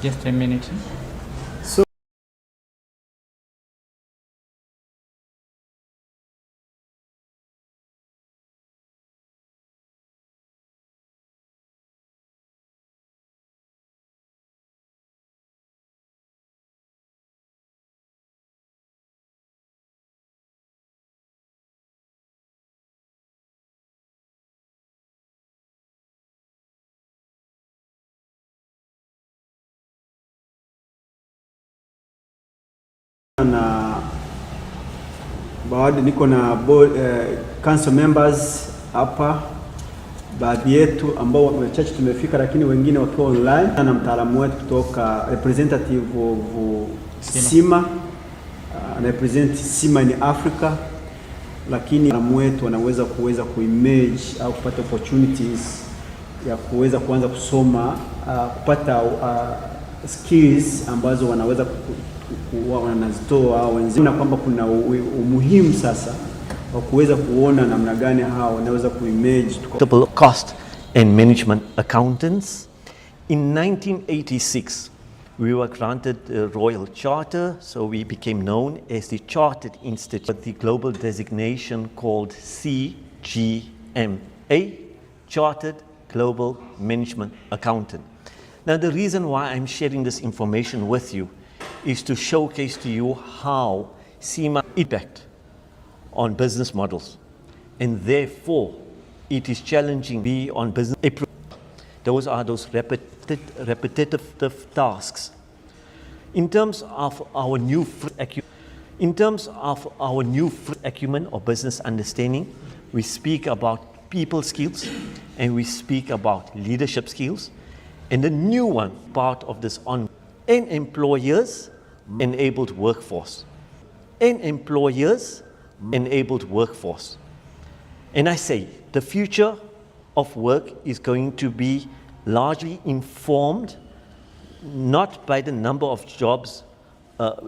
Just a minute. So na baadhi niko na council members hapa, baadhi yetu ambao wachache tumefika, lakini wengine wakiwa online, na mtaalamu wetu kutoka representative of Cima represent Cima in Africa, lakini mtaalamu wetu wanaweza kuimage au kupata opportunities ya kuweza kuanza kusoma kupata skills ambazo wanaweza wanazitoa wenzao, na kwamba kuna umuhimu sasa wa kuweza kuona namna gani hao wanaweza kuimage cost and management accountants. In 1986 we were granted a royal charter, so we became known as the Chartered Institute, the global designation called CGMA, Chartered Global Management Accountant. Now the reason why I'm sharing this information with you is to showcase to you how Cima impact on business models, and therefore it is challenging be on business. Those are those repetitive tasks. In terms of our new acumen or business understanding, we speak about people skills and we speak about leadership skills, and the new one part of this on an employers enabled workforce. An employers enabled workforce. And I say the future of work is going to be largely informed not by the number of jobs,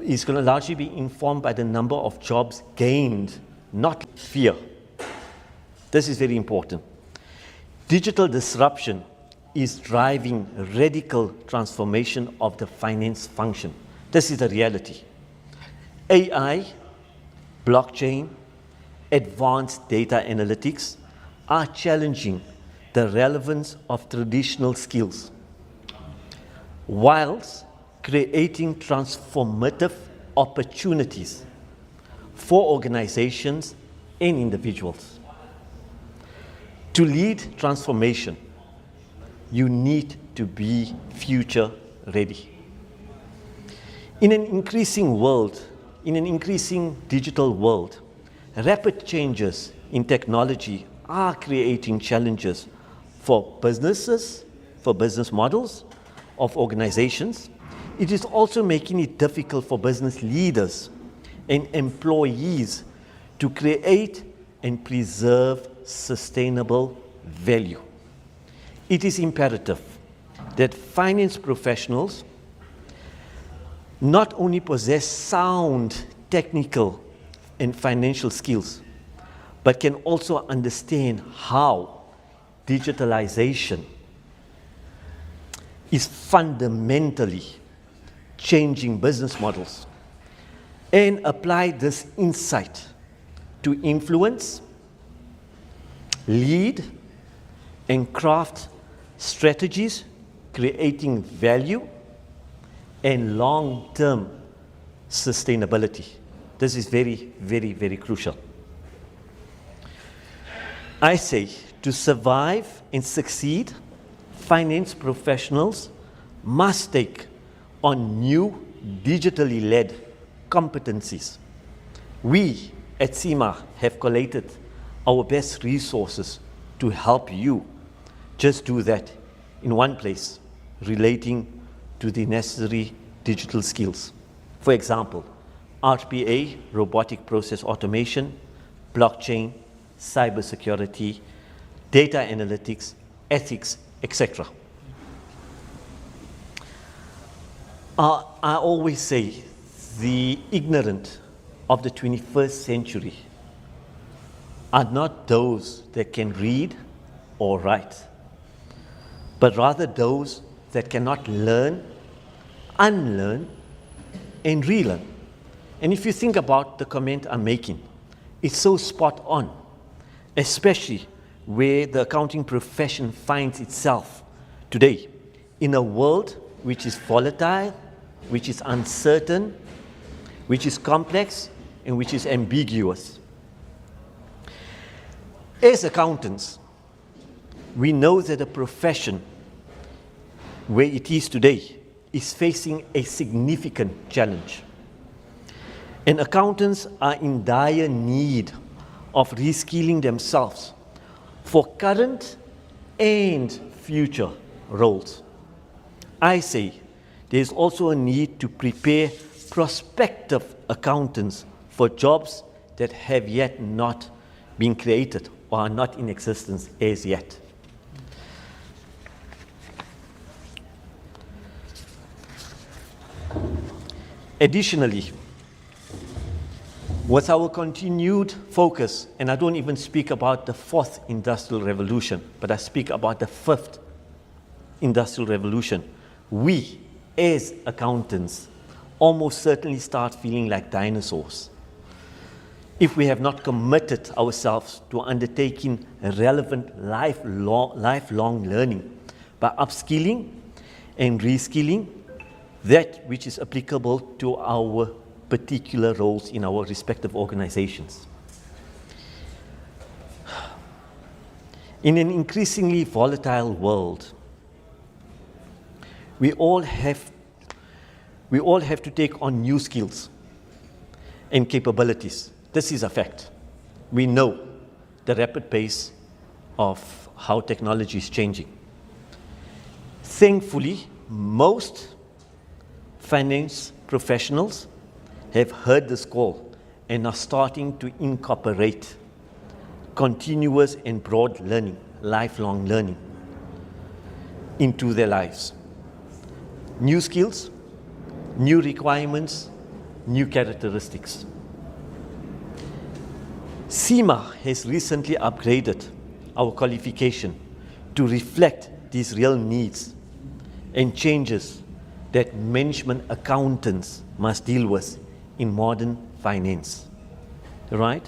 is going to largely be informed by the number of jobs gained, not fear. This is very important. Digital disruption is driving radical transformation of the finance function. This is the reality. AI, blockchain, advanced data analytics are challenging the relevance of traditional skills, whilst creating transformative opportunities for organizations and individuals. To lead transformation, you need to be future ready. In an increasing world, in an increasing digital world, rapid changes in technology are creating challenges for businesses, for business models of organizations. It is also making it difficult for business leaders and employees to create and preserve sustainable value. It is imperative that finance professionals not only possess sound technical and financial skills, but can also understand how digitalization is fundamentally changing business models, and apply this insight to influence, lead, and craft strategies, creating value and long-term sustainability. This is very, very, very crucial. I say, to survive and succeed, finance professionals must take on new digitally led competencies. We at Cima have collated our best resources to help you just do that in one place, relating to the necessary digital skills. For example, RPA, robotic process automation, blockchain, cybersecurity, data analytics, ethics, etc. I always say the ignorant of the 21st century are not those that can read or write, but rather those that cannot learn unlearn, and relearn. And if you think about the comment I'm making, it's so spot on, especially where the accounting profession finds itself today, in a world which is volatile, which is uncertain, which is complex, and which is ambiguous. As accountants, we know that the profession where it is today is facing a significant challenge. And accountants are in dire need of reskilling themselves for current and future roles. I say there's also a need to prepare prospective accountants for jobs that have yet not been created or are not in existence as yet. Additionally, with our continued focus, and I don't even speak about the fourth industrial revolution, but I speak about the fifth industrial revolution, we as accountants almost certainly start feeling like dinosaurs if we have not committed ourselves to undertaking relevant lifelong learning by upskilling and reskilling that which is applicable to our particular roles in our respective organizations. In an increasingly volatile world, we all have to take on new skills and capabilities. This is a fact. We know the rapid pace of how technology is changing. Thankfully, most finance professionals have heard this call and are starting to incorporate continuous and broad learning, lifelong learning, into their lives. New skills, new requirements, new characteristics. Cima has recently upgraded our qualification to reflect these real needs and changes that management accountants must deal with in modern finance, right?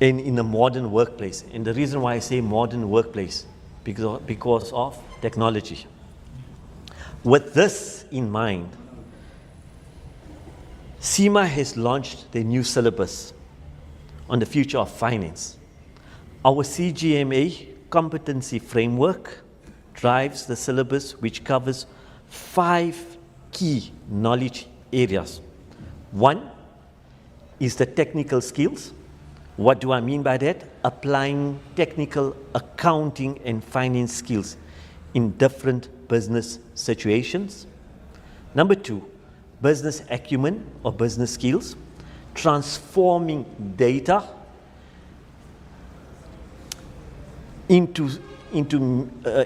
And in a modern workplace. And the reason why I say modern workplace, because of technology. With this in mind, Cima has launched the new syllabus on the future of finance. Our CGMA competency framework drives the syllabus, which covers 5 key knowledge areas. One is the technical skills. What do I mean by that? Applying technical accounting and finance skills in different business situations. Number 2, business acumen or business skills, transforming data into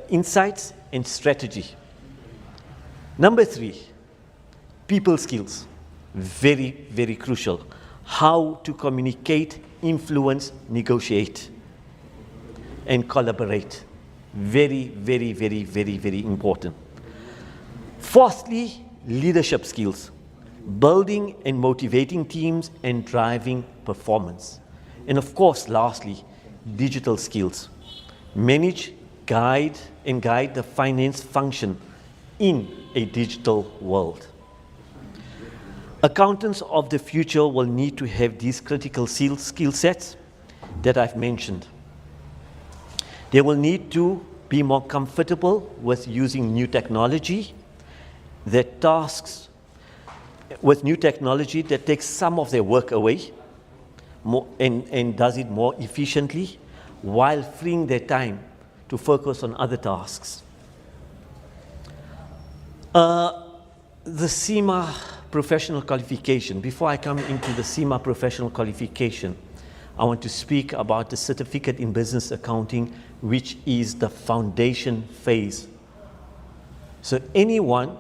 insights and strategy. Number 3, people skills, very, very crucial. How to communicate, influence, negotiate, and collaborate. Very, very, very, very, very important. Fourthly, leadership skills, building and motivating teams and driving performance. And of course, lastly, digital skills. Manage, guide the finance function in a digital world. Accountants of the future will need to have these critical skill sets that I've mentioned. They will need to be more comfortable with using new technology, that takes some of their work away and does it more efficiently, while freeing their time to focus on other tasks. The Cima professional qualification. Before I come into the Cima professional qualification, I want to speak about the certificate in business accounting, which is the foundation phase. So anyone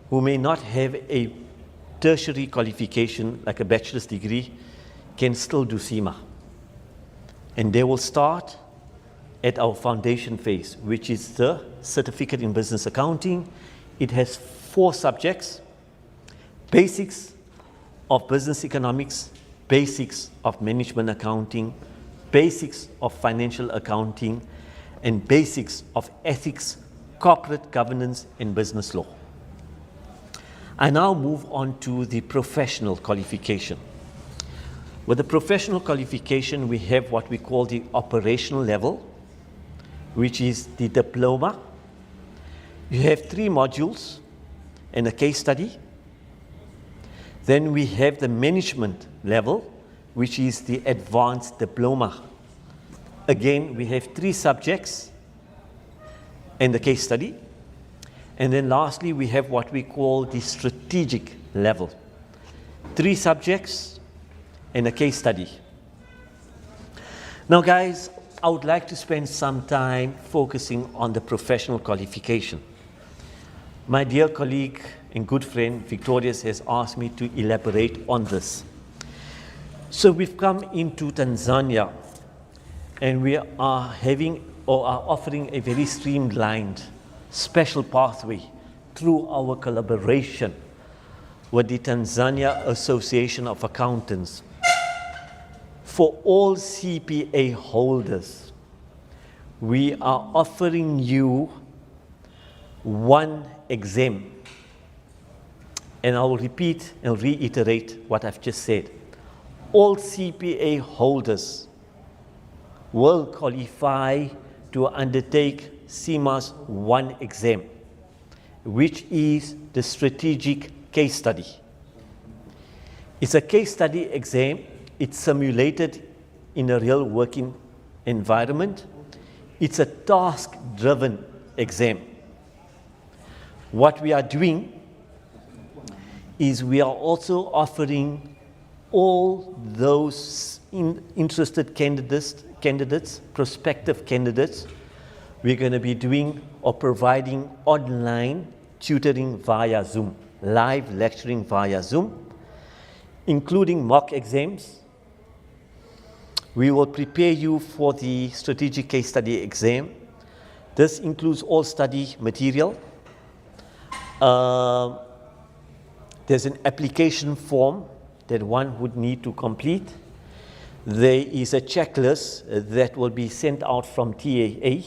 who may not have a tertiary qualification, like a bachelor's degree, can still do Cima. And they will start at our foundation phase, which is the certificate in business accounting, It has 4 subjects: basics of business economics, basics of management accounting, basics of financial accounting, and basics of ethics, corporate governance, and business law. I now move on to the professional qualification. With the professional qualification, we have what we call the operational level, which is the diploma. You have 3 modules and a case study. Then we have the management level, which is the advanced diploma. Again, we have 3 subjects and the case study. And then lastly, we have what we call the strategic level. 3 subjects and a case study. Now guys, I would like to spend some time focusing on the professional qualification. My dear colleague and good friend Victorious has asked me to elaborate on this. So we've come into Tanzania and we are having or are offering a very streamlined special pathway through our collaboration with the Tanzania Association of Accountants. For all CPA holders, we are offering you 1 exam. And I will repeat and reiterate what I've just said. All CPA holders will qualify to undertake Cima's 1 exam, which is the strategic case study. It's a case study exam. It's simulated in a real working environment. It's a task-driven exam. What we are doing is we are also offering all those interested candidates, prospective candidates, we're going to be doing or providing online tutoring via Zoom, live lecturing via Zoom, including mock exams. We will prepare you for the strategic case study exam. This includes all study material. There's an application form that one would need to complete. There is a checklist that will be sent out from TAA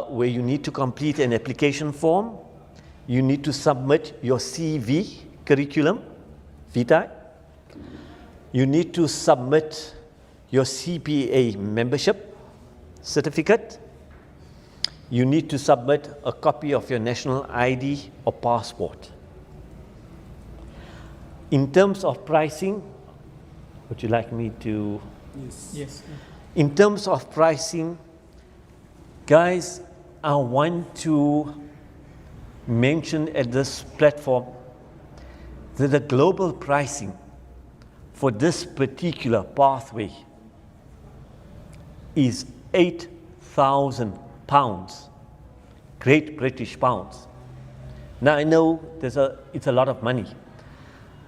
where you need to complete an application form. You need to submit your CV, curriculum vitae. You need to submit your CPA membership certificate. You need to submit a copy of your national ID or passport. In terms of pricing, would you like me to? Yes. In terms of pricing, guys, I want to mention at this platform that the global pricing for this particular pathway is £8,000, Great British pounds. Now I know it's a lot of money,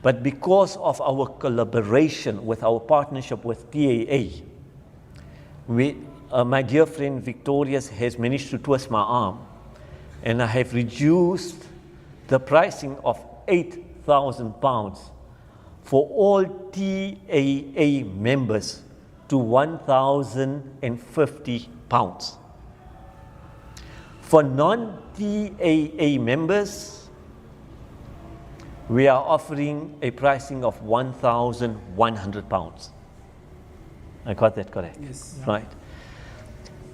but because of our collaboration with our partnership with TAA, my dear friend Victorious has managed to twist my arm, and I have reduced the pricing of £8,000 for all TAA members to £1,050. For non-TAA members, we are offering a pricing of £1,100. I got that correct? Yes. Right.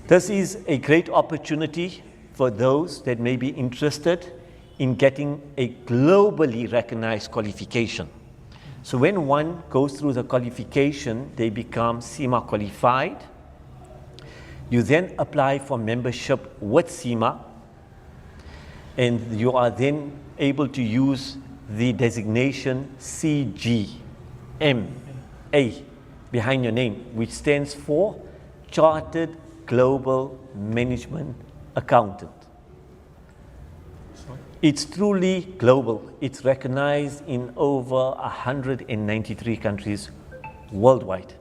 This is a great opportunity for those that may be interested in getting a globally recognized qualification. So when one goes through the qualification, they become Cima qualified. You then apply for membership with Cima, and you are then able to use the designation CGMA behind your name, which stands for Chartered Global Management Accountant. It's truly global. It's recognized in over 193 countries worldwide,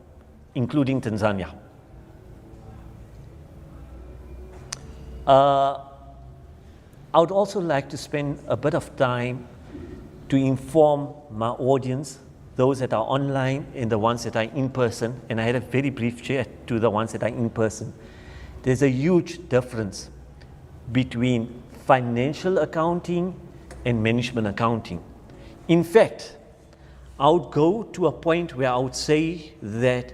including Tanzania. I would also like to spend a bit of time to inform my audience, those that are online and the ones that are in person, and I had a very brief chat to the ones that are in person. There's a huge difference between financial accounting and management accounting. In fact, I would go to a point where I would say that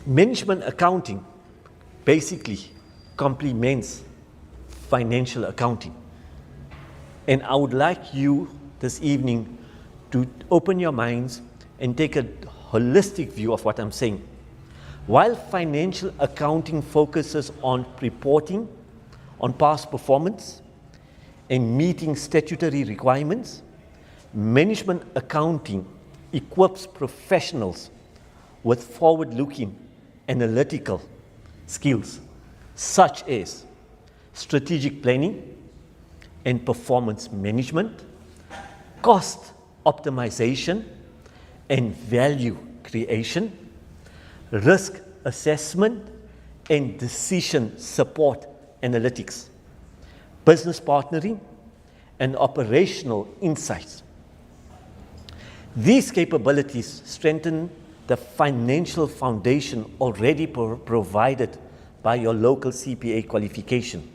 management accounting basically complements financial accounting. And I would like you this evening to open your minds and take a holistic view of what I'm saying. While financial accounting focuses on reporting on past performance and meeting statutory requirements, management accounting equips professionals with forward-looking analytical skills such as strategic planning and performance management, cost optimization and value creation, risk assessment and decision support analytics, business partnering and operational insights. These capabilities strengthen the financial foundation already provided by your local CPA qualification,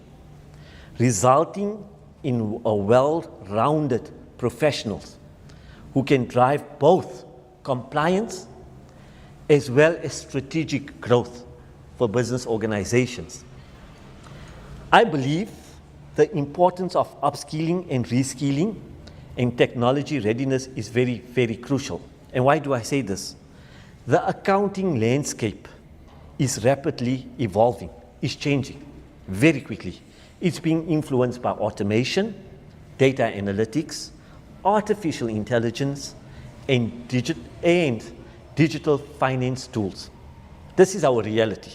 resulting in a well-rounded professionals who can drive both compliance as well as strategic growth for business organizations. I believe the importance of upskilling and reskilling and technology readiness is very, very crucial. And why do I say this? The accounting landscape is rapidly evolving, is changing very quickly. It's being influenced by automation, data analytics, artificial intelligence, and digital finance tools. This is our reality.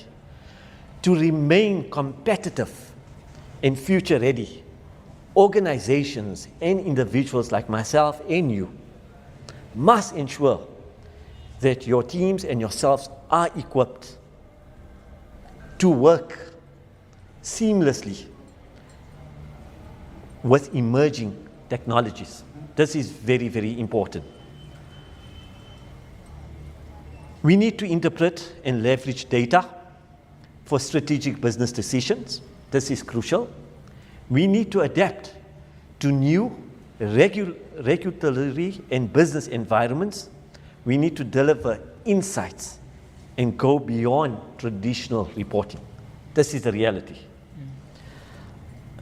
To remain competitive and future ready, organizations and individuals like myself and you must ensure that your teams and yourselves are equipped to work seamlessly with emerging technologies. This is very, very important. We need to interpret and leverage data for strategic business decisions. This is crucial. We need to adapt to new regulatory and business environments. We need to deliver insights and go beyond traditional reporting. This is the reality.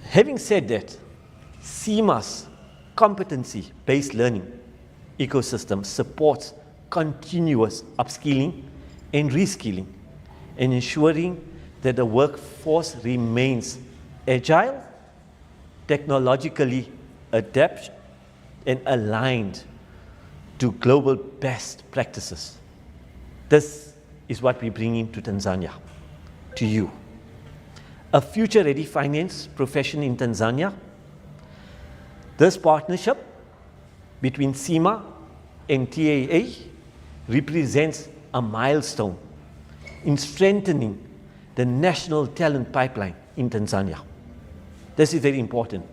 Having said that, Cima's competency-based learning ecosystem supports continuous upskilling and reskilling and ensuring that the workforce remains agile, technologically adept, and aligned to global best practices. This is what we bring into Tanzania, to you. A future-ready finance profession in Tanzania. This partnership between Cima and TAA represents a milestone in strengthening the national talent pipeline in Tanzania. This is very important.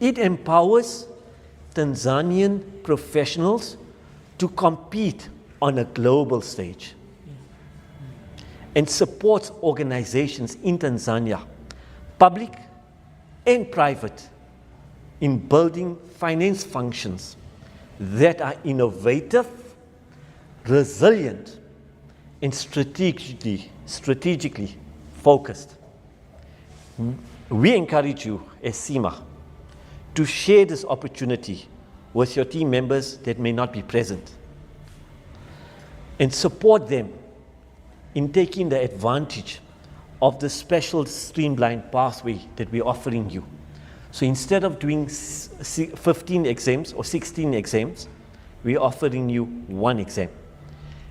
It empowers Tanzanian professionals to compete on a global stage and supports organizations in Tanzania, public and private, in building finance functions that are innovative, resilient, and strategically focused. We encourage you as Cima to share this opportunity with your team members that may not be present and support them in taking the advantage of the special streamlined pathway that we're offering you. So instead of doing 15 exams or 16 exams, we're offering you one exam.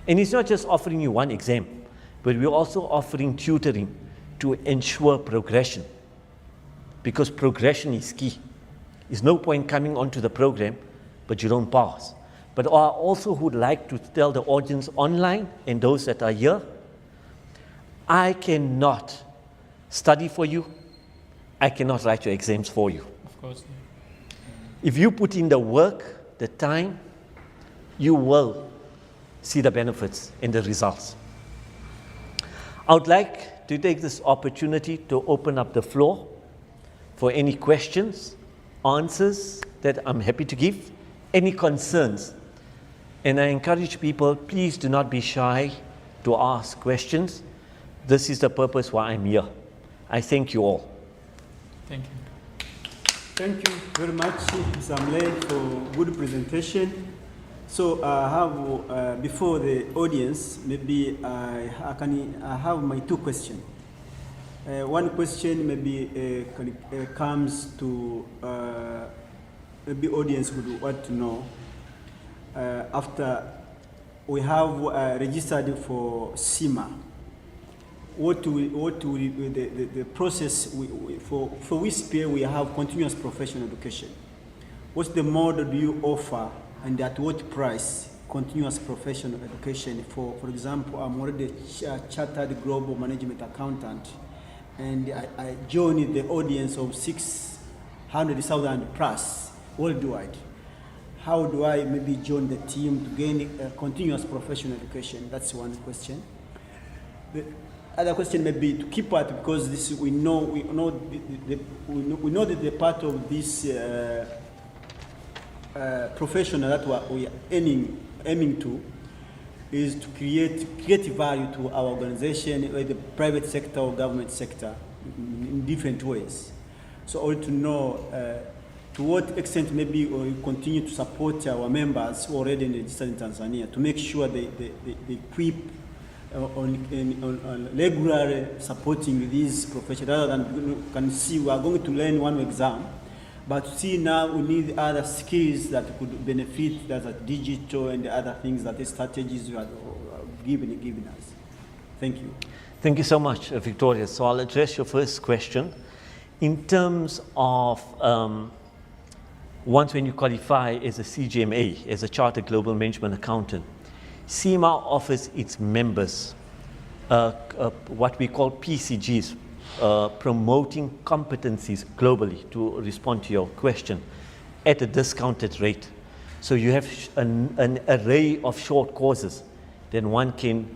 And it's not just offering you one exam, but we're also offering tutoring to ensure progression, because progression is key. There's no point coming onto the program, but you don't pass. But I also would like to tell the audience online and those that are here, I cannot study for you. I cannot write your exams for you. Of course. If you put in the work, the time, you will see the benefits and the results. I would like to take this opportunity to open up the floor for any questions, answers that I'm happy to give, any concerns. And I encourage people, please do not be shy to ask questions. This is the purpose why I'm here. I thank you all. Thank you. Thank you very much, Zamle, for good presentation. So I have, before the audience, maybe I have my two questions. One question maybe comes to maybe audience would want to know. After we have registered for Cima, what will the process for which period we have continuous professional education? What's the model do you offer, and at what price continuous professional education? For example, I'm already a chartered global management accountant, and I joined the audience of 600,000 plus worldwide. How do I maybe join the team to gain continuous professional education? That's one question. The other question may be to keep up, because this we know that the part of this professional that we are aiming to is to create value to our organization, whether the private sector or government sector, in different ways. So I want to know to what extent maybe we continue to support our members who are already registered in Tanzania to make sure they equip on regularly supporting these professionals, rather than can see we are going to learn one exam, but see now we need other skills that could benefit, that are digital and the other things, that the strategies you are giving us. Thank you. Thank you so much, Victoria. So I'll address your first question. In terms of once when you qualify as a CGMA, as a Chartered Global Management Accountant, Cima offers its members what we call PCGs, promoting competencies globally, to respond to your question, at a discounted rate. So you have an array of short courses. Then one can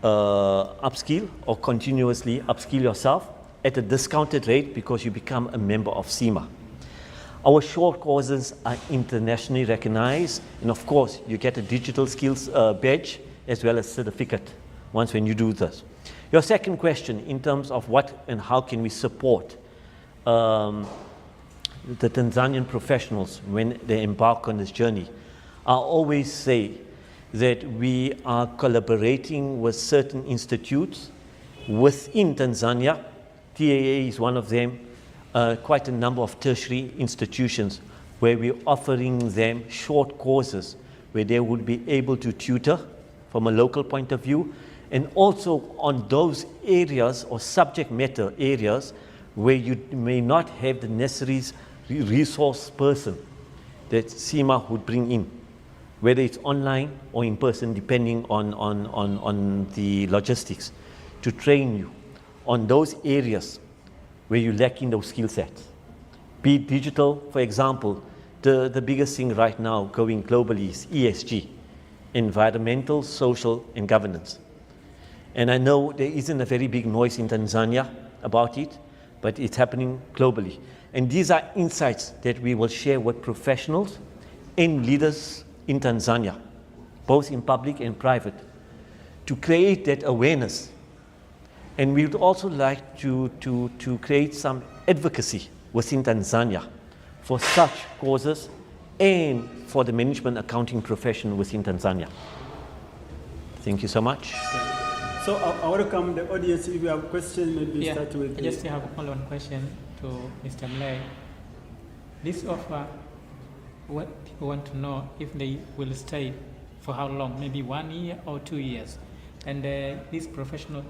upskill or continuously upskill yourself at a discounted rate because you become a member of Cima. Our short courses are internationally recognized, and of course you get a digital skills badge as well as certificate once when you do this. Your second question, in terms of what and how can we support the Tanzanian professionals when they embark on this journey, I always say that we are collaborating with certain institutes within Tanzania. TAA is one of them. Quite a number of tertiary institutions where we're offering them short courses where they would be able to tutor from a local point of view, and also on those areas or subject matter areas where you may not have the necessary resource person that Cima would bring in, whether it's online or in person, depending on the logistics, to train you on those areas where you lack in those skill sets. Be it digital, for example, the biggest thing right now going globally is ESG, environmental, social, and governance. And I know there isn't a very big noise in Tanzania about it, but it's happening globally. And these are insights that we will share with professionals and leaders in Tanzania, both in public and private, to create that awareness. And we would also like to create some advocacy within Tanzania for such courses and for the management accounting profession within Tanzania. Thank you so much. So I welcome the audience. If you have questions, maybe start with. I just have only one question to Mr. Mlay. This offer, what people want to know if they will stay for how long, maybe 1 year or 2 years, and this professional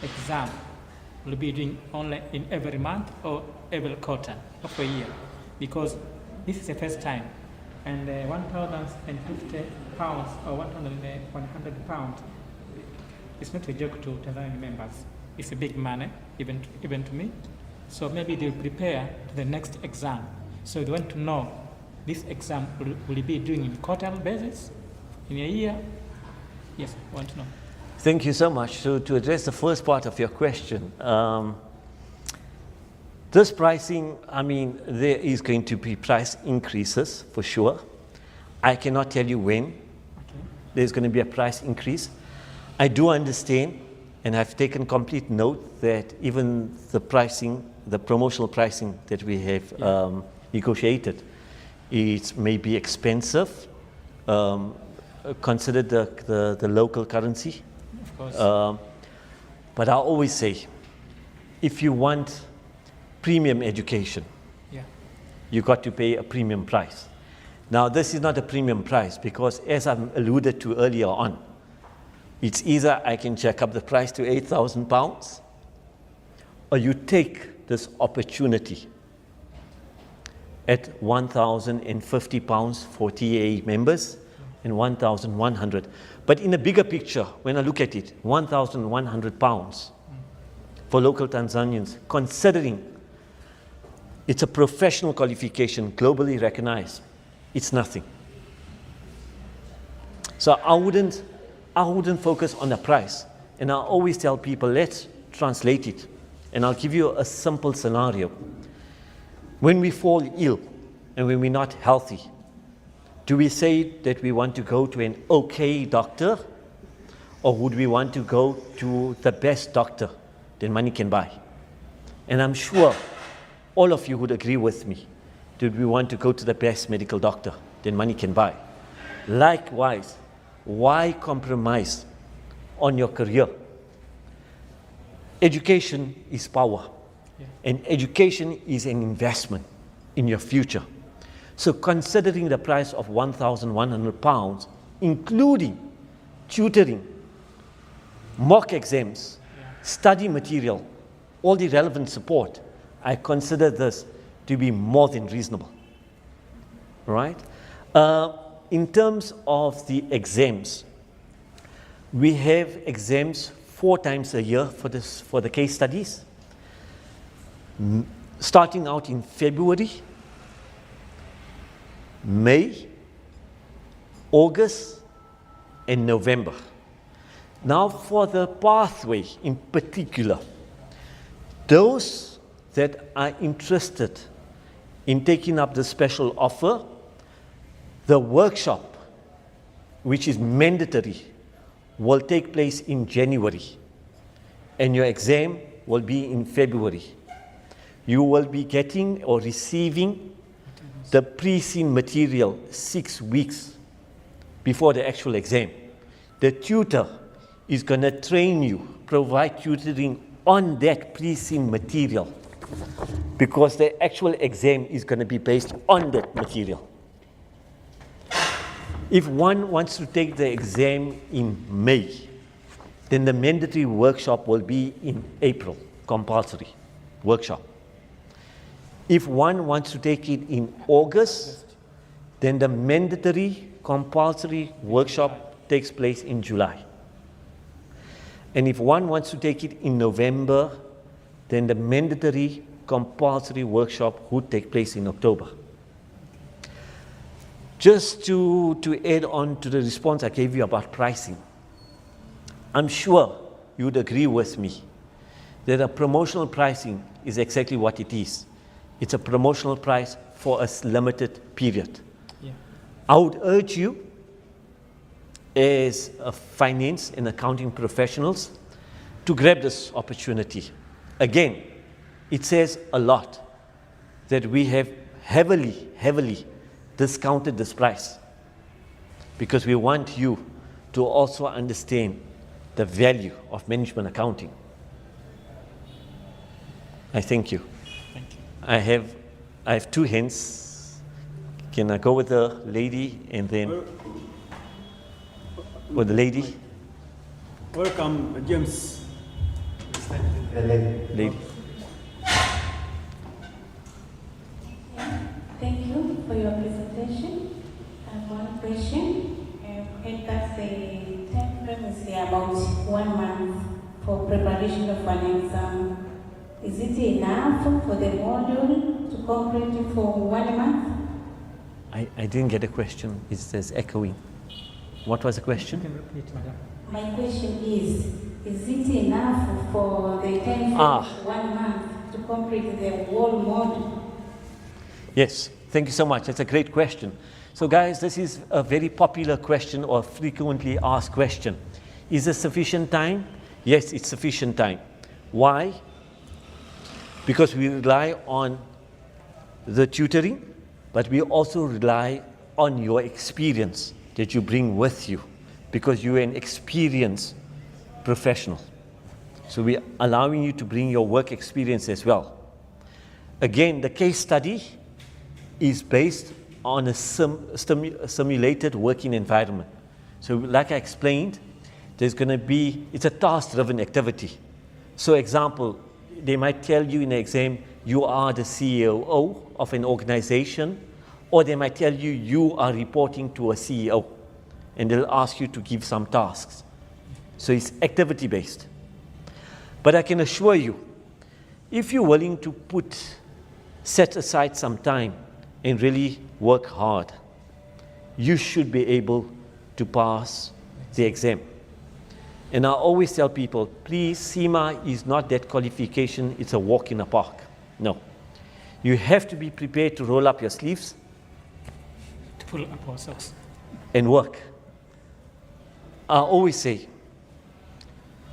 exam will be doing only in every month or every quarter of a year, because this is the first time, and 1,050 pounds or 100 pounds it's not a joke to Tanzanian members. It's a big money, even to me. So maybe they'll prepare to the next exam. So they want to know this exam will it be doing in quarterly basis, in a year? Yes, I want to know. Thank you so much. So to address the first part of your question, this pricing, I mean, there is going to be price increases for sure. I cannot tell you when there's going to be a price increase. I do understand, and I've taken complete note that even the pricing, the promotional pricing that we have negotiated, it may be expensive. Consider the local currency. Of course. But I always say, if you want premium education, you got to pay a premium price. Now, this is not a premium price because, as I've alluded to earlier on, it's either I can jack up the price to £8,000, or you take this opportunity at £1,050 for TAA members and £1,100. But in a bigger picture, when I look at it, £1,100 for local Tanzanians, considering it's a professional qualification, globally recognized, it's nothing. So I wouldn't focus on the price. And I always tell people, let's translate it. And I'll give you a simple scenario. When we fall ill and when we're not healthy, do we say that we want to go to an okay doctor, or would we want to go to the best doctor that money can buy? And I'm sure all of you would agree with me that we want to go to the best medical doctor that money can buy. Likewise, why compromise on your career? Education is power, and education is an investment in your future. So considering the price of £1,100, including tutoring, mock exams, study material, all the relevant support, I consider this to be more than reasonable. Right? In terms of the exams, we have exams 4 times a year for the case studies, starting out in February, May, August, and November. Now for the pathway in particular, those that are interested in taking up the special offer, the workshop, which is mandatory, will take place in January, and your exam will be in February. You will be getting or receiving the pre-seen material 6 weeks before the actual exam. The tutor is going to train you, provide tutoring on that pre-seen material, because the actual exam is going to be based on that material. If one wants to take the exam in May, then the mandatory workshop will be in April, compulsory workshop. If one wants to take it in August, then the mandatory compulsory workshop takes place in July. And if one wants to take it in November, then the mandatory compulsory workshop would take place in October. Just to add on to the response I gave you about pricing, I'm sure you would agree with me that a promotional pricing is exactly what it is. It's a promotional price for a limited period. Yeah. I would urge you, as a finance and accounting professionals, to grab this opportunity. Again, it says a lot that we have heavily discounted this price, because we want you to also understand the value of management accounting. I thank you. Thank you. I have 2 hands. Can I go with the lady and then with the lady? Welcome, James. Lady. Thank you for your presentation. I have one question. And that's the time frame is about 1 1 month for preparation of an exam. Is it enough for the module to complete for 1 month? I didn't get a question. There's echoing. What was the You question? can repeat, madam. My question is it enough for the time frame of 1 month to complete the whole module? Yes, thank you so much. That's a great question. So guys, this is a very popular question or frequently asked question. Is there sufficient time? Yes, it's sufficient time. Why? Because we rely on the tutoring, but we also rely on your experience that you bring with you, because you're an experienced professional. So we're allowing you to bring your work experience as well. Again, the case study is based on a simulated working environment. So like I explained, there's going to be, it's a task-driven activity. So example, they might tell you in the exam, you are the CEO of an organization, or they might tell you, you are reporting to a CEO, and they'll ask you to give some tasks. So it's activity-based. But I can assure you, if you're willing to set aside some time and really work hard, you should be able to pass the exam. And I always tell people, please, Cima is not that qualification, it's a walk in the park. No. You have to be prepared to roll up your sleeves To pull up our socks. and work. I always say,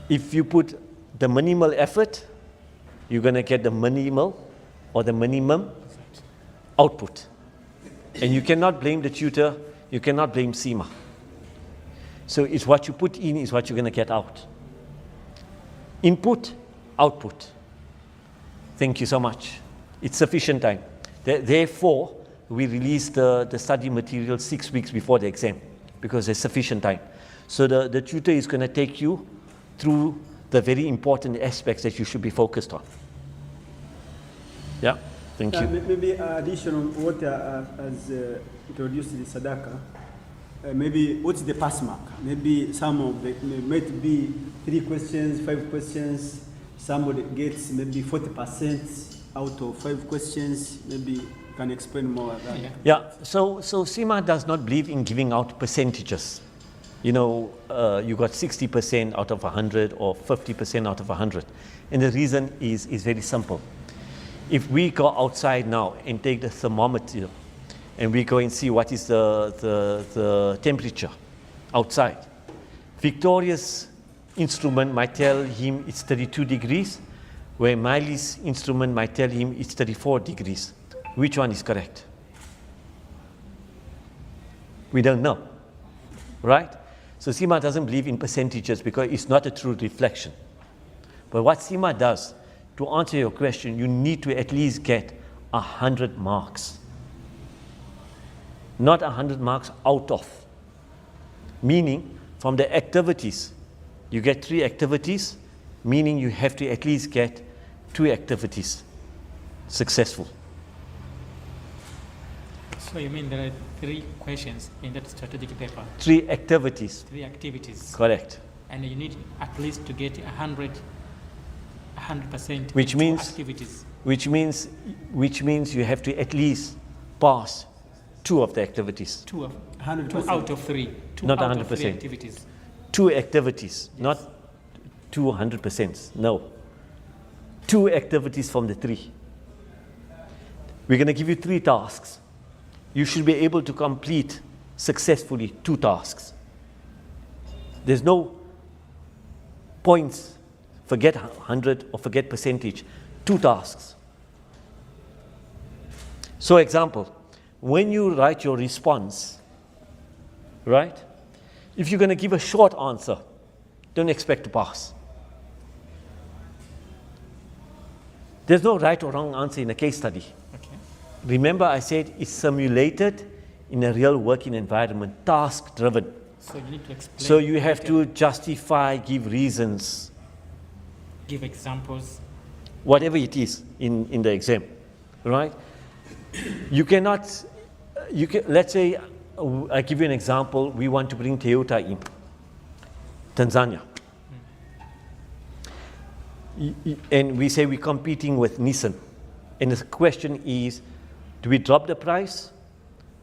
if you put the minimal effort, you're going to get the minimal or the minimum output. And you cannot blame the tutor, you cannot blame Cima. So it's what you put in is what you're going to get out. Input, output. Thank you so much. It's sufficient time. Therefore, we release the study material 6 weeks before the exam, because there's sufficient time. So the tutor is going to take you through the very important aspects that you should be focused on. Yeah, thank you. Maybe additional what has introduced the Sadaka. Maybe what's the pass mark? Maybe some of the might be 3 questions, 5 questions. Somebody gets maybe 40% out of 5 questions. Maybe can explain more about that. Yeah. So Cima does not believe in giving out percentages. You know, you got 60% out of 100 or 50% out of 100. And the reason is very simple. If we go outside now and take the thermometer and we go and see what is the temperature outside, Victoria's instrument might tell him it's 32 degrees, where Miley's instrument might tell him it's 34 degrees. Which one is correct? We don't know, right? So Cima doesn't believe in percentages because it's not a true reflection. But what Cima does, to answer your question, you need to at least get 100 marks. Not 100 marks out of. Meaning, from the activities, you get 3 activities, meaning you have to at least get 2 activities successful. So you mean there are 3 questions in that strategic paper? 3 activities. 3 activities. Correct. And you need at least to get 100% Which in 2 means- activities. Which means you have to at least pass 2 of the activities. 2 of 100%. 2 out of 3. 2 Not out of 3 100%. activities. 2 activities, not 200%. No. 2 activities from the 3. We're going to give you 3 tasks. You should be able to complete successfully 2 tasks. There's no points, forget 100 or forget percentage. 2 tasks. So example, when you write your response, right? If you're going to give a short answer, don't expect to pass. There's no right or wrong answer in a case study. Okay. Remember I said it's simulated in a real working environment, task-driven. So you need to explain. So you have to justify, give reasons, give examples. whatever it is in the exam, right? You cannot, let's say, I give you an example, we want to bring Toyota in, Tanzania. and we say we're competing with Nissan. And the question is, do we drop the price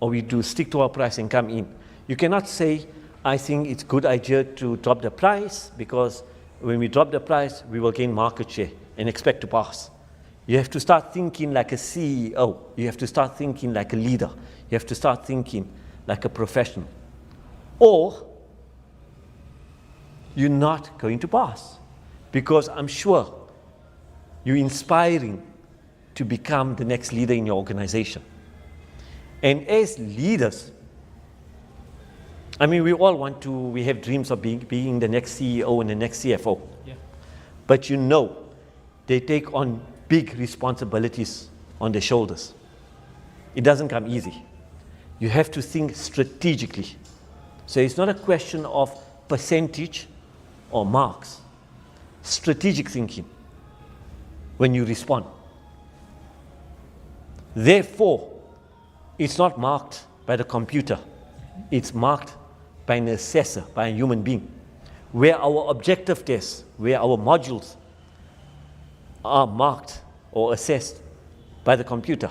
or we do stick to our price and come in? You cannot say, I think it's a good idea to drop the price because when we drop the price, we will gain market share and expect to pass. You have to start thinking like a CEO. You have to start thinking like a leader. You have to start thinking like a professional. Or you're not going to pass because I'm sure you're inspiring to become the next leader in your organization. And as leaders, I mean, we all want to, we have dreams of being the next CEO and the next CFO. Yeah. But you know, they take on big responsibilities on their shoulders. It doesn't come easy. You have to think strategically. So it's not a question of percentage or marks. Strategic thinking when you respond. Therefore, it's not marked by the computer. It's marked by an assessor, by a human being, where our objective tests, where our modules are marked or assessed by the computer.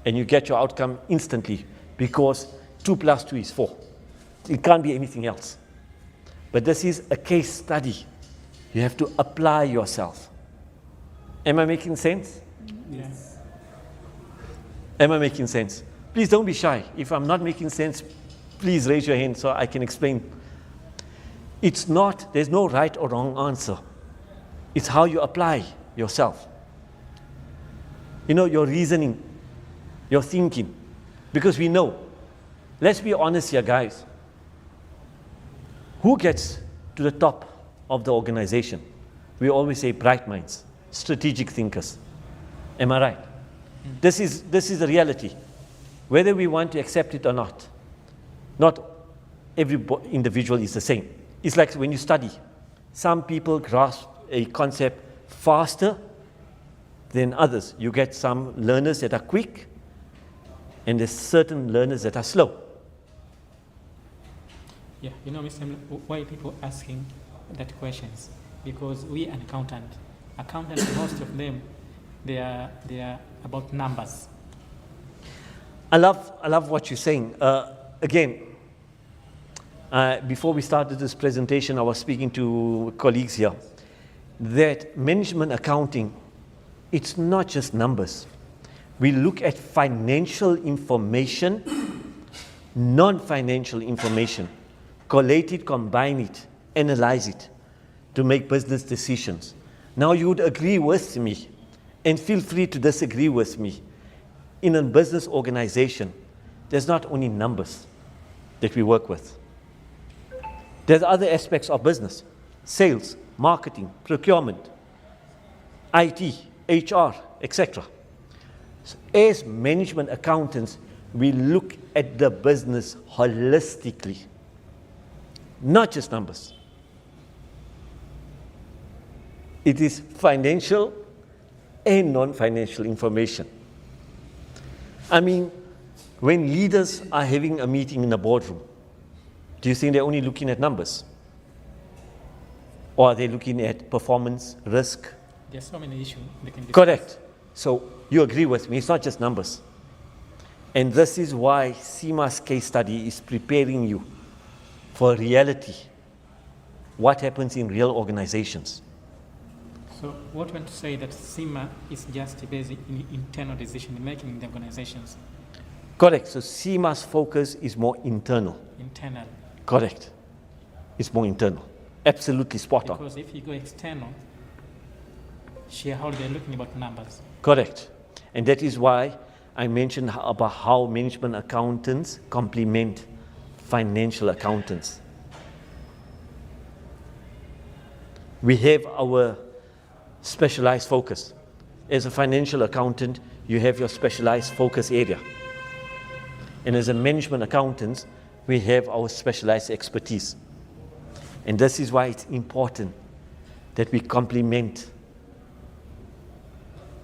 And you get your outcome instantly because 2 + 2 is 4. It can't be anything else. But this is a case study. You have to apply yourself. Am I making sense? Yes. Am I making sense? Please don't be shy. If I'm not making sense, please raise your hand so I can explain. It's not, there's no right or wrong answer. It's how you apply yourself. You know, your reasoning, your thinking. Because we know, let's be honest here, guys. Who gets to the top of the organization? We always say bright minds, strategic thinkers. Am I right? This is the reality. Whether we want to accept it or not. Not every individual is the same. It's like when you study. Some people grasp a concept faster than others. You get some learners that are quick, and there's certain learners that are slow. Yeah, you know, Mr. Mla, why people asking that questions? Because we are accountants, most of them, they are about numbers. I love what you're saying. Again, before we started this presentation, I was speaking to colleagues here that management accounting, it's not just numbers. We look at financial information, non-financial information, collate it, combine it, analyze it to make business decisions. Now you would agree with me, and feel free to disagree with me. In a business organization, there's not only numbers that we work with. There's other aspects of business: sales, marketing, procurement, IT, HR, etc. So as management accountants, we look at the business holistically, not just numbers. It is financial and non-financial information. I mean, when leaders are having a meeting in a boardroom, do you think they're only looking at numbers? Or are they looking at performance, risk? There's so many issues they can discuss. Correct. So you agree with me, it's not just numbers. And this is why Cima's case study is preparing you for reality. What happens in real organizations? So what you want to say that Cima is just based in internal decision making in the organizations? Correct. So Cima's focus is more internal. Internal. Correct. It's more internal. Absolutely spot on. Because if you go external, shareholders are looking about numbers. Correct. And that is why I mentioned about how management accountants complement financial accountants. We have our specialized focus. As a financial accountant, you have your specialized focus area. And as a management accountant, we have our specialized expertise. And this is why it's important that we complement.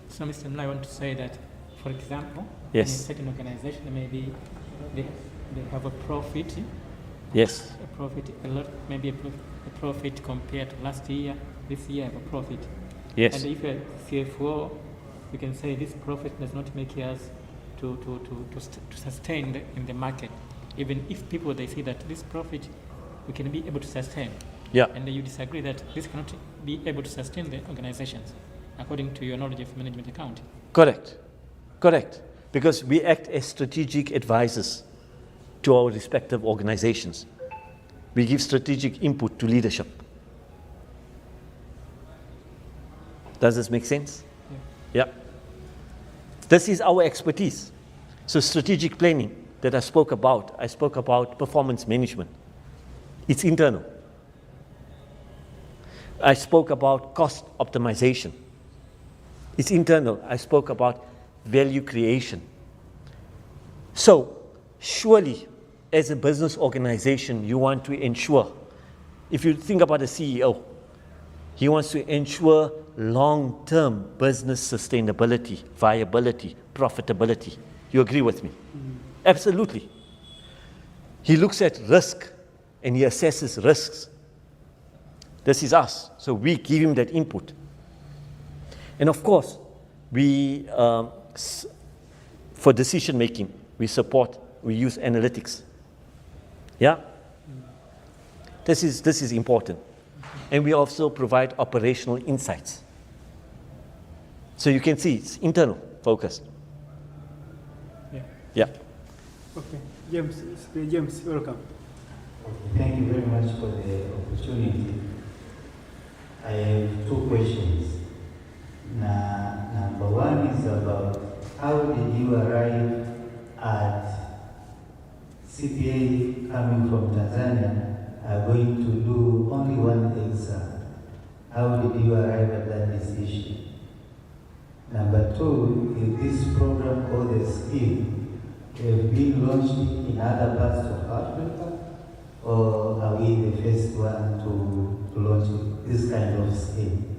So, Mr. Mla, I want to say that, for example, yes, in a certain organization, maybe they have a profit. Yes. A profit, a lot, maybe a profit compared to last year. This year, have a profit. Yes. And if a CFO, you can say this profit does not make us to sustain in the market. Even if people, they see that this profit we can be able to sustain. Yeah. And you disagree that this cannot be able to sustain the organizations, according to your knowledge of management accounting. Correct. Correct. Because we act as strategic advisors to our respective organizations. We give strategic input to leadership. Does this make sense? Yeah. This is our expertise. So strategic planning that I spoke about performance management. It's internal. I spoke about cost optimization. It's internal. I spoke about value creation. So, surely, as a business organization, you want to ensure, if you think about a CEO, he wants to ensure long-term business sustainability, viability, profitability. You agree with me? Absolutely. He looks at risk and he assesses risks. This is us. So we give him that input. And of course, we, for decision making, we use analytics. Yeah? This is important. And we also provide operational insights. So you can see it's internal focused. Yeah. Yeah. Okay. James, welcome. Okay, thank you very much for the opportunity. I have two questions. Number one is about how did you arrive at CPA coming from Tanzania are going to do only one exam? How did you arrive at that decision? Number two, is this program or the scheme have been launched in other parts of Africa, or are we the first one to launch this kind of scheme?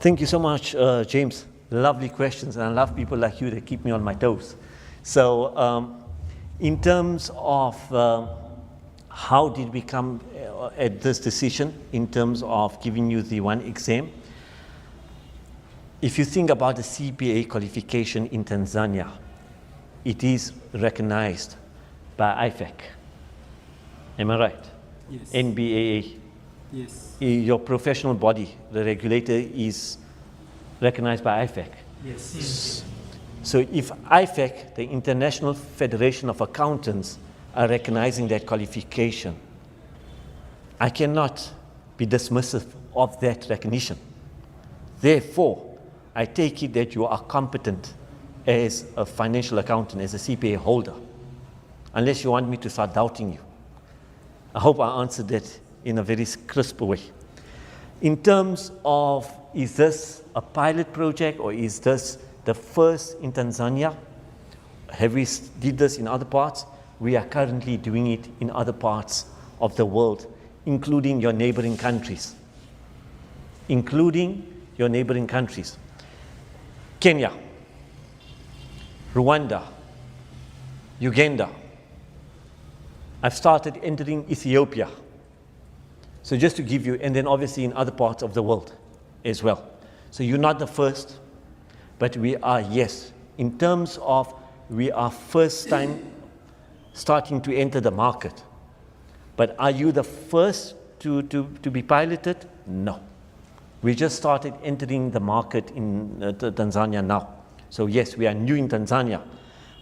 Thank you so much, James. Lovely questions, and I love people like you that keep me on my toes. So, in terms of how did we come at this decision, in terms of giving you the one exam, if you think about the CPA qualification in Tanzania, it is recognized by IFAC. Am I right? Yes. NBAA. Yes. Your professional body, the regulator, is recognized by IFAC. Yes. So if IFAC, the International Federation of Accountants, are recognizing that qualification, I cannot be dismissive of that recognition. Therefore, I take it that you are competent as a financial accountant, as a CPA holder, unless you want me to start doubting you. I hope I answered that in a very crisp way. In terms of, is this a pilot project or is this the first in Tanzania? Have we did this in other parts? We are currently doing it in other parts of the world, including your neighboring countries. Kenya, Rwanda, Uganda. I've started entering Ethiopia. So just to give you, and then obviously in other parts of the world as well. So you're not the first, but we are, yes. In terms of, we are first time starting to enter the market. But are you the first to be piloted? No. We just started entering the market in Tanzania now. So yes, we are new in Tanzania.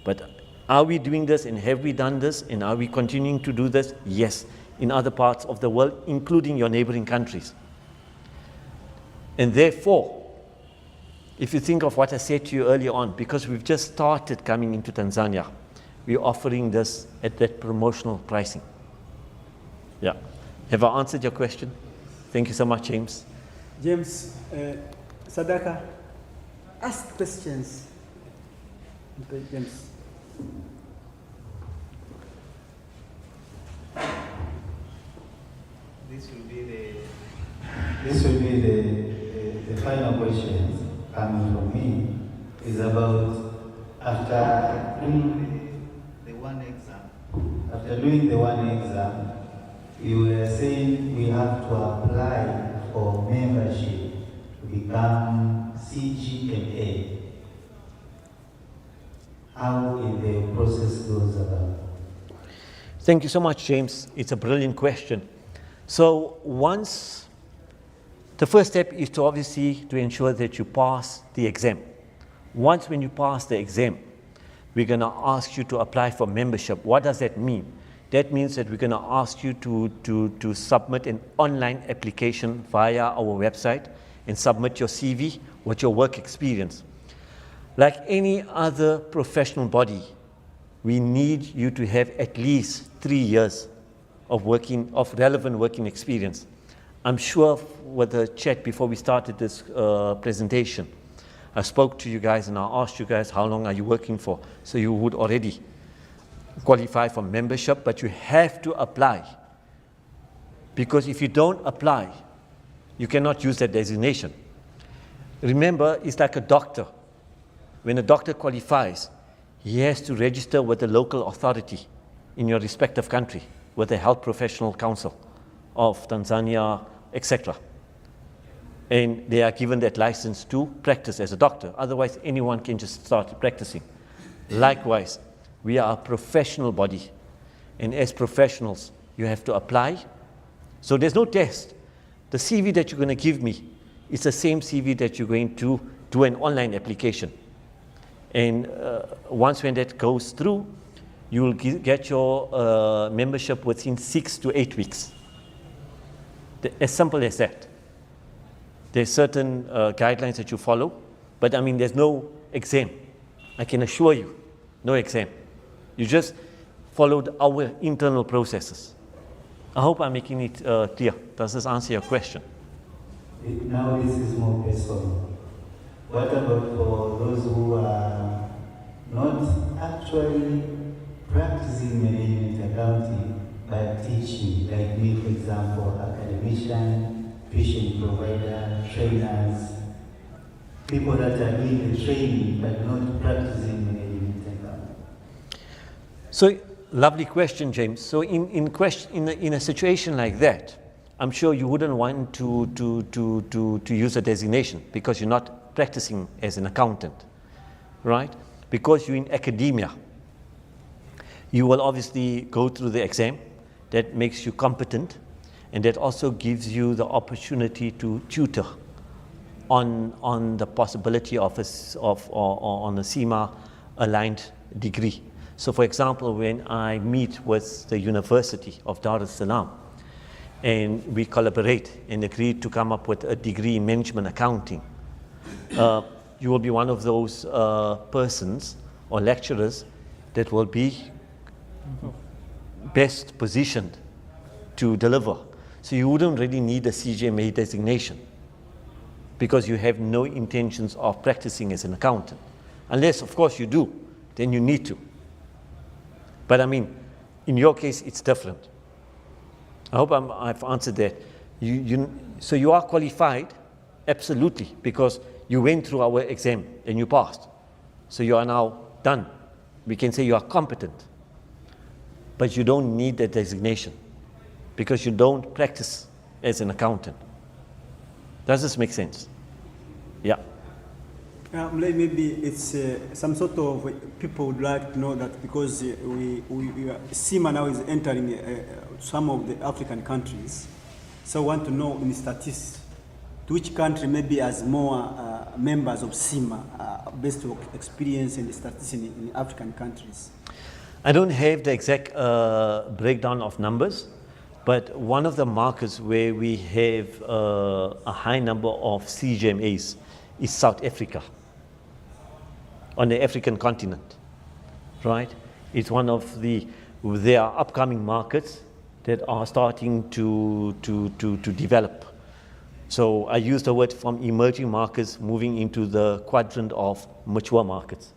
But are we doing this and have we done this and are we continuing to do this? Yes, in other parts of the world, including your neighboring countries. And therefore, if you think of what I said to you earlier on, because we've just started coming into Tanzania, we're offering this at that promotional pricing. Yeah. Have I answered your question? Thank you so much, James. James, Sadaka, ask questions. Okay, James. This will be the final question coming from me, is about after doing the one exam, you were saying we have to apply for for membership to become CGMA? How the process goes about? Thank you so much, James. It's a brilliant question. So once, the first step is to obviously to ensure that you pass the exam. Once when you pass the exam, we're going to ask you to apply for membership. What does that mean? That means that we're going to ask you to submit an online application via our website and submit your CV with your work experience. Like any other professional body, we need you to have at least 3 years of relevant working experience. I'm sure with the chat before we started this presentation, I spoke to you guys and I asked you guys how long are you working for. So you would already qualify for membership, but you have to apply. Because if you don't apply, you cannot use that designation. Remember, it's like a doctor. When a doctor qualifies, he has to register with the local authority in your respective country, with the Health Professional Council of Tanzania, etc. And they are given that license to practice as a doctor. Otherwise, anyone can just start practicing. Likewise, we are a professional body. And as professionals, you have to apply. So there's no test. The CV that you're going to give me is the same CV that you're going to do an online application. And once when that goes through, you will get your membership within 6 to 8 weeks. As simple as that. There's certain guidelines that you follow, but I mean, there's no exam. I can assure you, no exam. You just followed our internal processes. I hope I'm making it clear. Does this answer your question? Now this is more personal. What about for those who are not actually practicing management accounting, but teaching, like me, for example, academician, tuition provider, trainers, people that are doing the training but not practicing management accounting? So, lovely question, James. So in a situation like that, I'm sure you wouldn't want to use a designation because you're not practicing as an accountant, right? Because you're in academia, you will obviously go through the exam. That makes you competent, and that also gives you the opportunity to tutor on the possibility of on a Cima aligned degree. So, for example, when I meet with the University of Dar es Salaam, and we collaborate and agree to come up with a degree in management accounting, you will be one of those persons or lecturers that will be best positioned to deliver. So you wouldn't really need a CGMA designation because you have no intentions of practicing as an accountant. Unless, of course, you do, then you need to. But I mean, in your case, it's different. I hope I've answered that. So you are qualified, absolutely, because you went through our exam and you passed. So you are now done. We can say you are competent. But you don't need that designation because you don't practice as an accountant. Does this make sense? Yeah. Maybe it's some sort of people would like to know that because Cima now is entering some of the African countries, so want to know in statistics to which country maybe has more members of Cima based on experience and statistics in African countries. I don't have the exact breakdown of numbers, but one of the markets where we have a high number of CGMAs is South Africa, on the African continent, right? It's one of there are upcoming markets that are starting to develop. So I use the word from emerging markets moving into the quadrant of mature markets.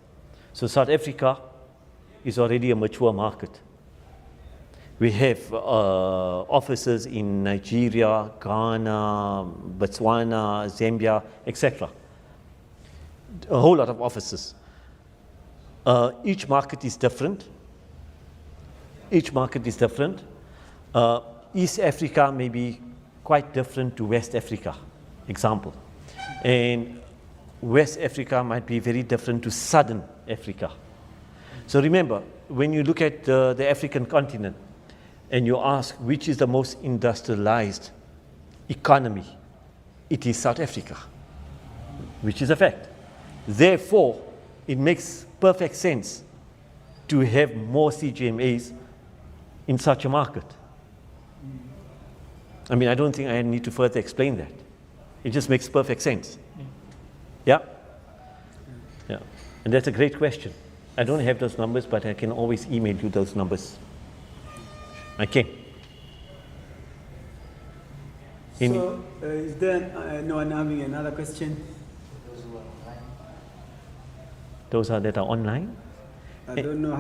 So South Africa is already a mature market. We have offices in Nigeria, Ghana, Botswana, Zambia, etc. A whole lot of offices. Each market is different. East Africa maybe quite different to West Africa, example. And West Africa might be very different to Southern Africa. So remember, when you look at the African continent and you ask which is the most industrialized economy, it is South Africa, which is a fact. Therefore, it makes perfect sense to have more CGMAs in such a market. I mean, I don't think I need to further explain that. It just makes perfect sense. Yeah? Yeah. And that's a great question. I don't have those numbers, but I can always email you those numbers. Okay. So, is there no one having another question? Those are that are online? I don't know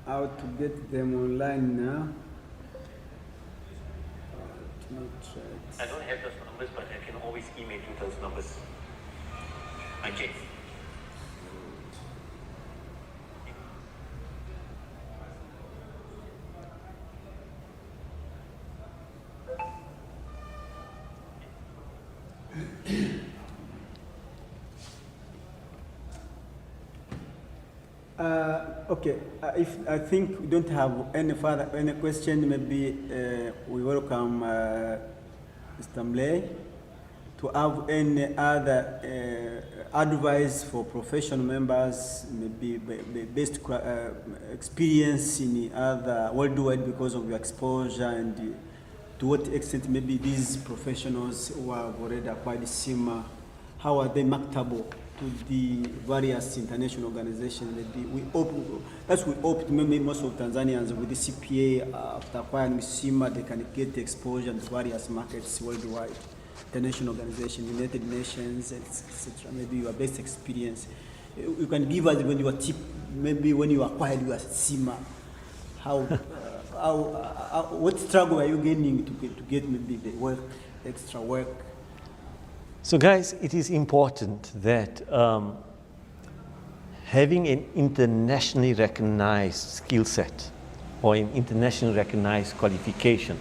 how to get them online now. I don't have those numbers, but I can always email you those numbers. Okay. Okay, if I think we don't have any question, maybe we welcome Mr. Mlay to have any other advice for professional members, maybe based experience in other worldwide because of your exposure, and to what extent maybe these professionals who have already acquired Cima, how are they marketable to the various international organizations? Maybe we hope maybe most of Tanzanians with the CPA after acquiring Cima, they can get the exposure to various markets worldwide, international organizations, United Nations, etc. Maybe your best experience. You can give us when you are tip, maybe when you acquired your Cima, what struggle are you gaining to get maybe the work, extra work? So guys, it is important that having an internationally recognized skill set or an internationally recognized qualification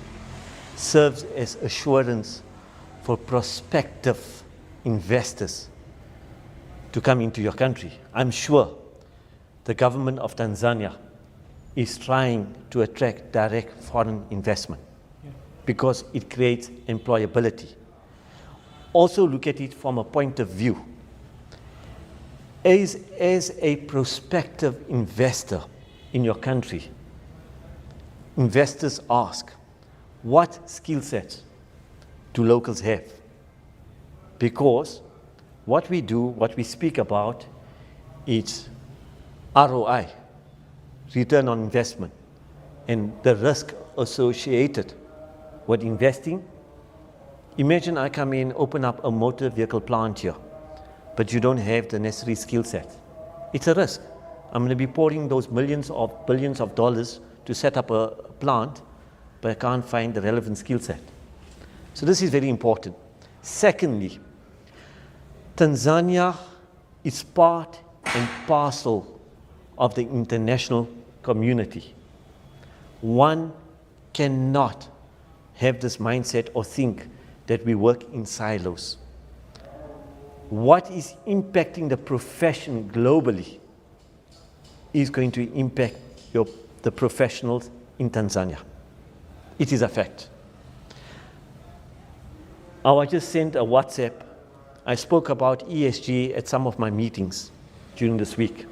serves as assurance for prospective investors to come into your country. I'm sure the government of Tanzania is trying to attract direct foreign investment because it creates employability. Also look at it from a point of view. As a prospective investor in your country, investors ask, what skill sets do locals have? Because what we do, what we speak about, is ROI, return on investment, and the risk associated with investing. Imagine I come in, open up a motor vehicle plant here, but you don't have the necessary skill set. It's a risk. I'm going to be pouring those millions of billions of dollars to set up a plant, but I can't find the relevant skill set. So this is very important. Secondly, Tanzania is part and parcel of the international community. One cannot have this mindset or think that we work in silos. What is impacting the profession globally is going to impact the professionals in Tanzania. It is a fact. I just sent a WhatsApp. I spoke about ESG at some of my meetings during this week.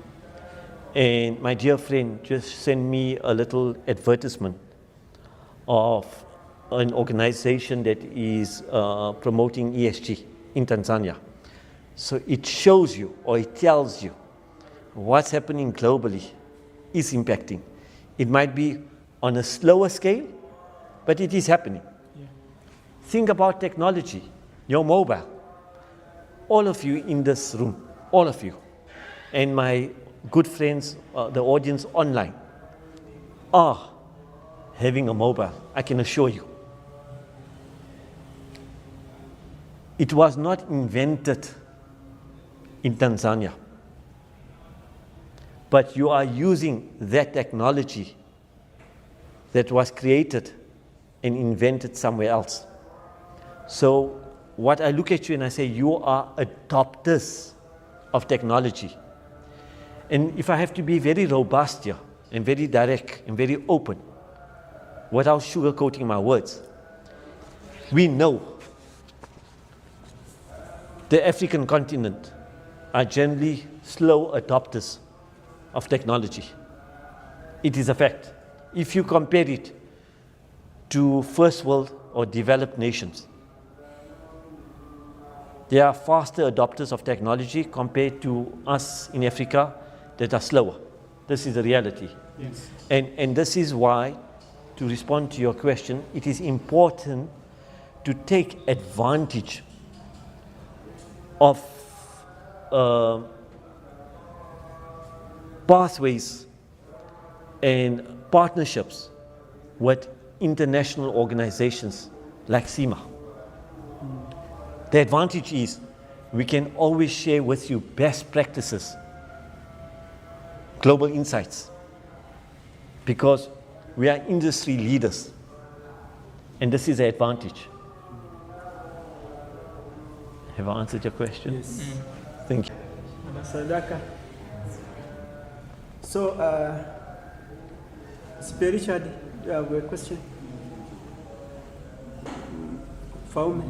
And my dear friend just sent me a little advertisement of an organization that is promoting ESG in Tanzania. So it shows you, or it tells you, what's happening globally is impacting. It might be on a slower scale, but it is happening. Yeah. Think about technology, your mobile. All of you in this room, all of you, and my good friends, the audience online, are having a mobile, I can assure you. It was not invented in Tanzania, but you are using that technology that was created and invented somewhere else. So what I look at you and I say, you are adopters of technology. And if I have to be very robust here, and very direct, and very open, without sugarcoating my words, we know the African continent are generally slow adopters of technology. It is a fact. If you compare it to first world or developed nations, they are faster adopters of technology compared to us in Africa that are slower. This is the reality. Yes. And this is why, to respond to your question, it is important to take advantage of pathways and partnerships with international organizations like Cima. The advantage is we can always share with you best practices, global insights, because we are industry leaders, and this is the advantage. Have I answered your question? Yes. Thank you. Sadaka. So, Sir Richard, do you have a question? Faume?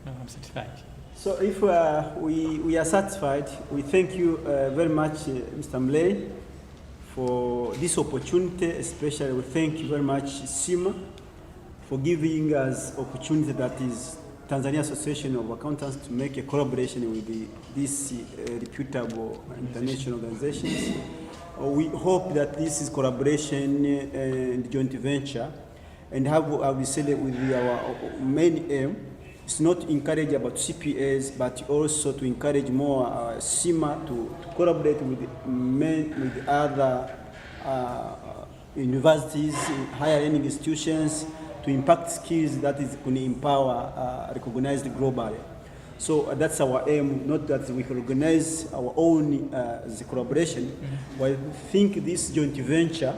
No, I'm satisfied. So if we are satisfied, we thank you very much, Mr. Mlay, for this opportunity. Especially we thank you very much, Cima, for giving us opportunity that is Tanzania Association of Accountants to make a collaboration with these reputable international organizations. We hope that this is collaboration and joint venture, and how we said it with our main aim. It's not encourage about CPAs, but also to encourage more Cima to collaborate with other universities, higher learning institutions, to impact skills that is going to empower recognized globally. So that's our aim, not that we organize our own the collaboration, but I think this joint venture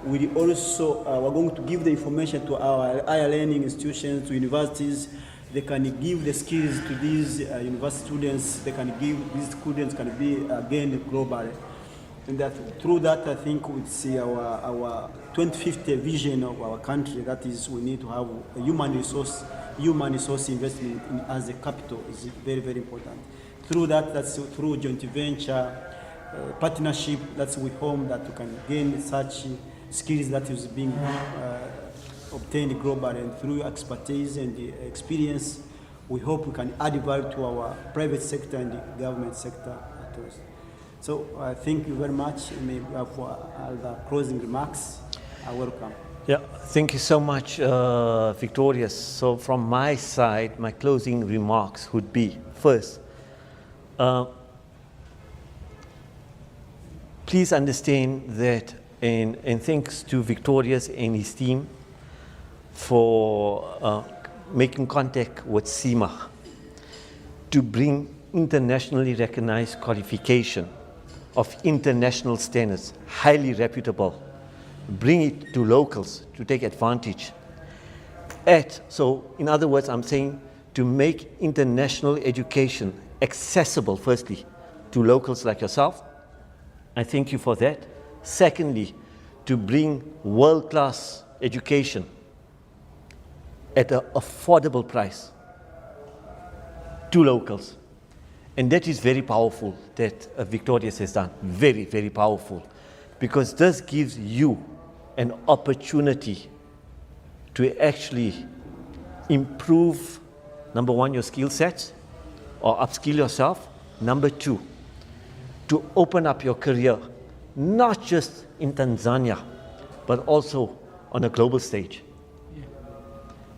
will also, we're going to give the information to our higher learning institutions, to universities. They can give the skills to these university students. They can give, these students can be again globally. And that through that, I think we'd see our 2050 vision of our country. That is, we need to have a human resource investment as a capital is very, very important. Through that, that's through joint venture, partnership, that's we hope that we can gain such skills that is being obtained globally, and through expertise and experience, we hope we can add value to our private sector and the government sector. So thank you very much. Maybe for other closing remarks, I welcome. Yeah, thank you so much, Victorious. So from my side, my closing remarks would be, first, please understand that, and thanks to Victorious and his team for making contact with Cima to bring internationally recognized qualification of international standards, highly reputable, bring it to locals to take advantage. So in other words, I'm saying to make international education accessible, firstly, to locals like yourself. I thank you for that. Secondly, to bring world-class education at an affordable price to locals. And that is very powerful that Victorious has done. Very, very powerful. Because this gives you an opportunity to actually improve, number one, your skill sets or upskill yourself. Number two, to open up your career, not just in Tanzania, but also on a global stage. Yeah.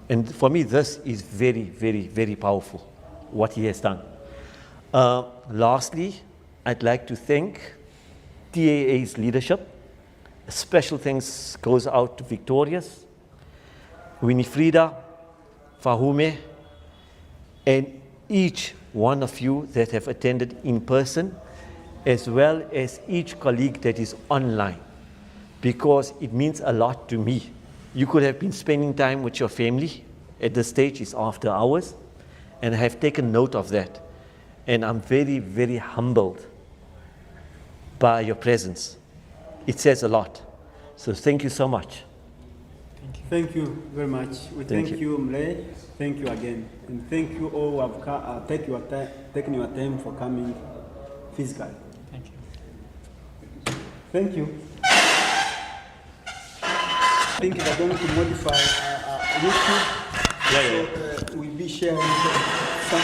And for me, this is very, very, very powerful, what he has done. Lastly, I'd like to thank TAA's leadership. A special thanks goes out to Victorious, Winifrida, Fahume, and each one of you that have attended in person, as well as each colleague that is online, because it means a lot to me. You could have been spending time with your family at this stage is after hours, and I have taken note of that. And I'm very, very humbled by your presence. It says a lot. So thank you so much. Thank you very much. We thank you, Mlay. Thank you again. And thank you all who have taken your time for coming physically. Thank you. Thank you. I think we're going to modify YouTube. Yeah. So we'll be sharing some